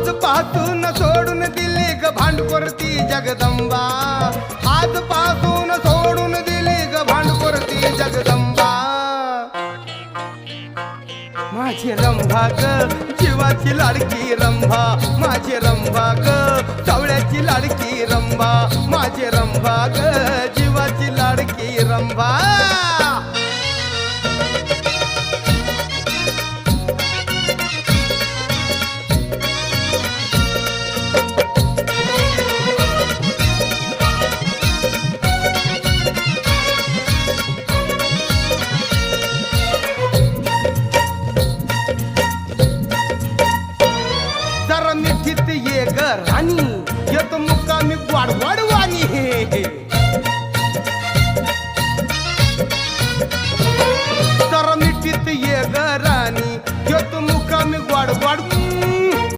हात पासून सोडून दिली ग भांडुरती जगदंबा, हात पासून सोडून दिली ग भांडुरती जगदंबा. माझी रंभा ग जीवाची लाडकी रंभा, माझी रंभा ग सावळ्याची लाडकी रंभा, माझी रंभा ग जीवाची लाडकी रंभा. जरा मिठीत ये ग राणी,